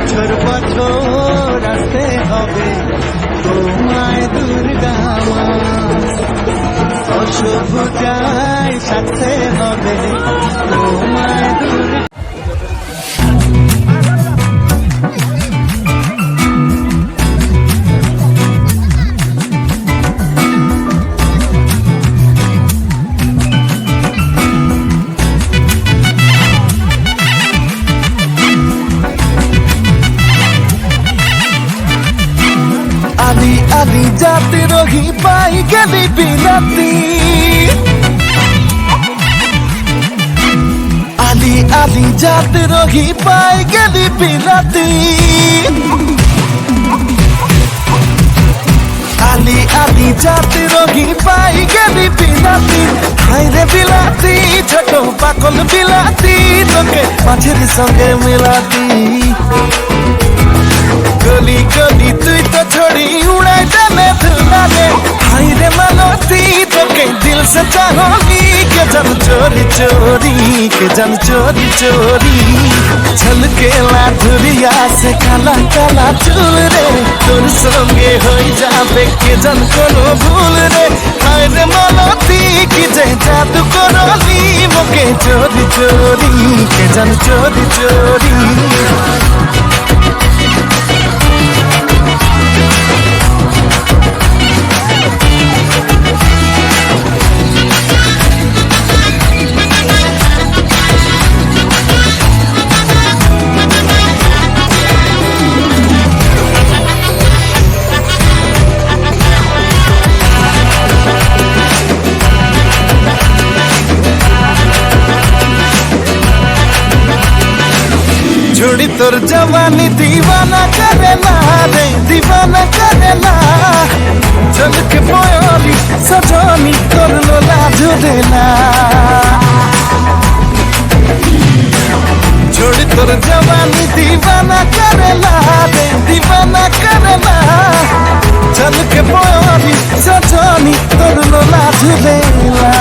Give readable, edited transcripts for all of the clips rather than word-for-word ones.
বছর বছর আসতে হবে তোমায় দুর্গা মা, দশভুজায় সাথে হবে তোমায় দুর্গা। আলি আলি জাতি রোগী পাই গেলি বিলাতি, আলি আলি জাতি রোগী পাই গেলি বিলাতি, আলি আলি জাতি রোগী পাই গেলি বিলাতি। হাইরে বিলাতি ছোট পাকল বিলাতি, তোকে মাঝের সঙ্গে মিলাতি। গলি গলি তুই তো ছড়ি উড়াই দেলে ধুলালে, হাইরে মালতি তোকে দিল से चाहोगी के जन चोरी चोरी, के जन चोरी चोरी। झलकेला धुरिया से काला काला चूल रे, तोर संगे होई जाबे के जन कोनो भूल रे। हायरे मालती की जे जादू करली मोके चोरी चोरी, के जन चोरी चोरी। छोड़ी तोर जवानी दीवाना करेला रे, दीवाना करेला। चल के पोयोली सजनी तोर लोला झुलेला, छोड़ी तोर जवानी दीवाना करेला रे, दीवाना करेला। चल के पोयोली सजनी तोर लोला झुलेला।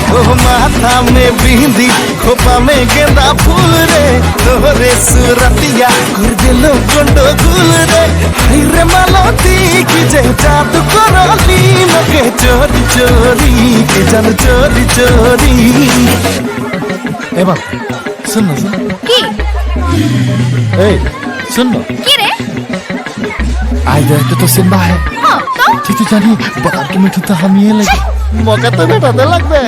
ओ माथा में बिंदी खोपा में गेंदा फूल रे, तोरे सूरतिया कर दिलो गोंडो गुल रे। हायरे मालती की जे जादू करली मोके चोरी चोरी, के जन चोरी चोरी। ए बाप सुन ना, सुन की ए सुन ना की रे आई दे तो सिम्बा है। हाँ तो ठीक है जानी बता के मिठू तो हम ये लगे मौका तो बेटा दे लगबे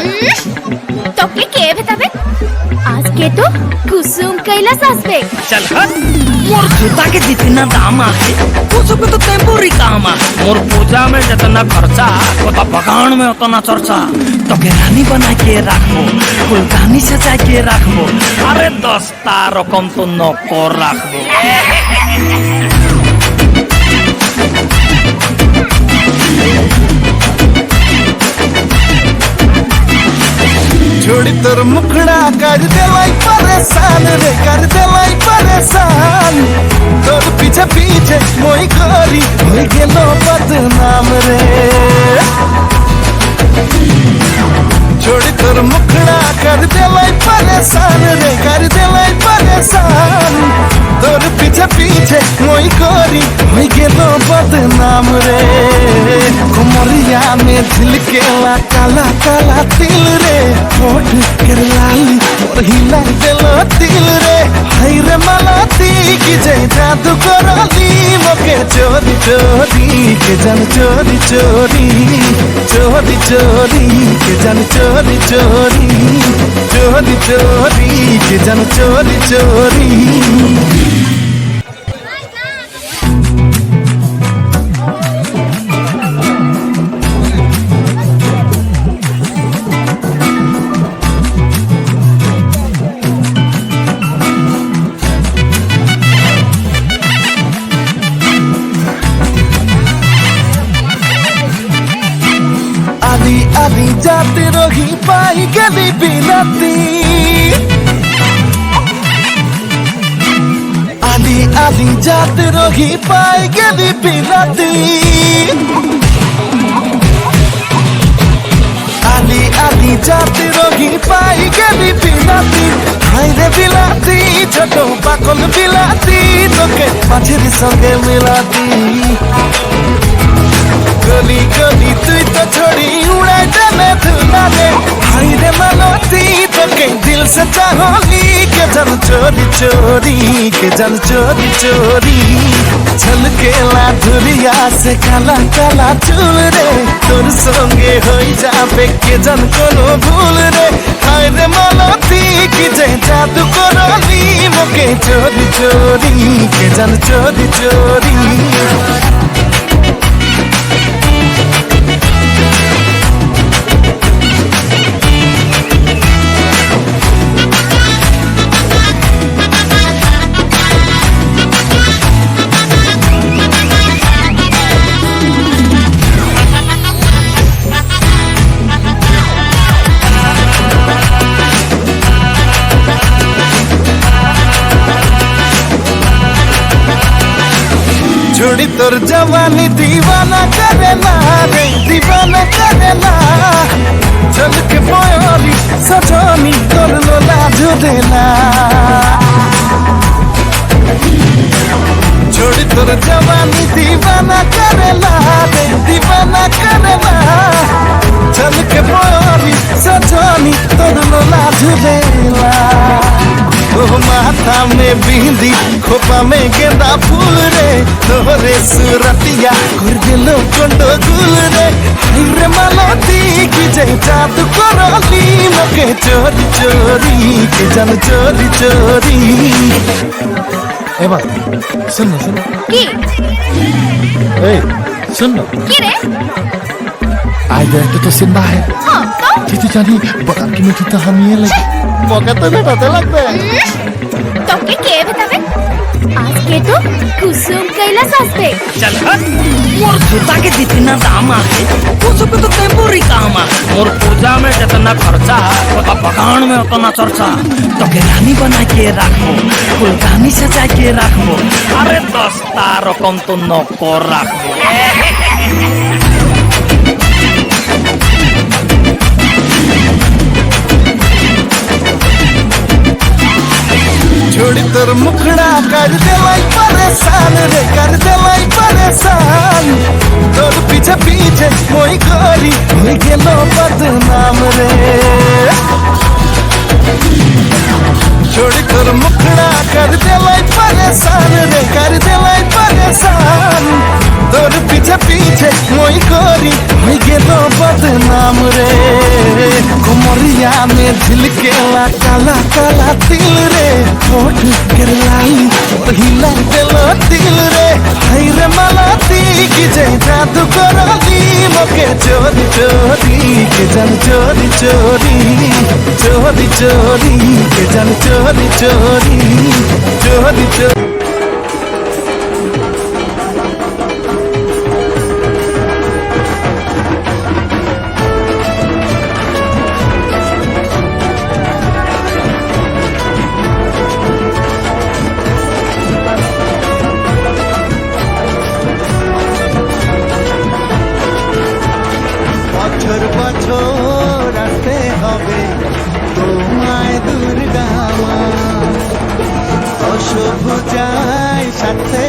তোকে কে ভেতাবে? আজকে তো কুসুম কৈলাস আসবে। चल हट, मोर जूता के जितना दाम है वो सब तो टेम्पोरी काम है। मोर पूजा में जितना खर्चा होता बगान में उतना चर्चा। तो के रानी बना के रखो, फुलदानी सजा के रखो, अरे दस्ता रकम तो नौकर रखो। छोड़ी तोर मुखड़ा कर देलाई परेशान रे, कर देलाई परेशान। तोर पीछे पीछे मोई करी होई गेलो बदनाम रे। छोड़ी तोर मुखड़ा कर देलाई परेशान रे, कर देलाई परेशान। तोर पीछे पीछे मोई करी होई गेलो बदनाम रे। कुमरिया में झिलकेला काला काला तिल रे, होठ कर लाली और हिला देलो दिल रे। हायरे मालती की जे जादू करली मोके चोरी चोरी, के जन चोरी चोरी। चोरी चोरी के जन चोरी चोरी, चोरी चोरी के जन चोरी चोरी। आली आली जाति रोगी पाई गली बिलाती, आली आली जाति रोगी पाई गली बिलाती, आली আদি জাতি রোগী পাই গেলি বিলাতি হাইরে বিলাতি ছোট পাকল বিলাতি তোকে মাঝের সঙ্গে মিলাতি গলি গলি তুই তো ছড়ি উড়াই দেবে ধুলারে হাইরে মালতি তোকে দিল से चाहली के जन चोरी चोरी के जन चोरी चोरी छलकेला धुरिया से काला काला चूल रे तोर संगे होई जाबे के जन कोनो भूल रे हाय रे मालती की जे जादू करली मोके चोरी चोरी के जन चोरी चोरी छोड़ी तोर जवानी दीवाना करेला रे दीवाना करेला चल के पोरी सजनी तोर लोला झुलेला छोड़ी तोर जवानी दीवाना करेला रे दीवाना करेला चल के पोरी सजनी तोर लोला झुलेला माथा में बिंदी खोपा में गेंदा फूल रे तोरे सुरतिया कर दिलो कंडो गुल रे रे मालती की जे जादू करली मके चोरी चोरी के जन चोरी चोरी এবার सुन सुन কি এই सुन কি রে आज देखते तो सिम्बा है হ্যাঁ তো किसी जानी बकम की मिठी तो हम ये लगे मौका तो बेटा लगता है তোকে কে ভেতাবে আজকে তো কুসুম কৈলাস আসবে चल हट मोर जूता के जितना दाम है वो सब तो टेम्पोरी काम है मोर पूजा में जितना खर्चा ओका बगान में उतना चर्चा तो के रानी बना के रखो फुलदानी सजा के रखो अरे दस्ता रकम तो नौकर रखो छोड़ी तोर मुखड़ा कर देलाई परेशान रे कर देलाई परेशान तोर पीछे पीछे कोई करी होई गेलो बदनाम रे छोड़ी तोर मुखड़ा कर देलाई परेशान रे कर देलाई परेशान तोर पीछे पीछे कोई करी होई गेलो बदनाम रे कुमरिया में झिलकेला काला काला तिल रे होठ कर लाई और हिला देलो दिल रे हाय रे मालती की जे जादू करली मोके चोरी चोरी के जन चोरी चोरी चोरी चोरी के जन चोरी चोरी चोरी चोरी বছর বছর আসতে হবে তোমায় দুর্গা মা অশুভ যায় সাথে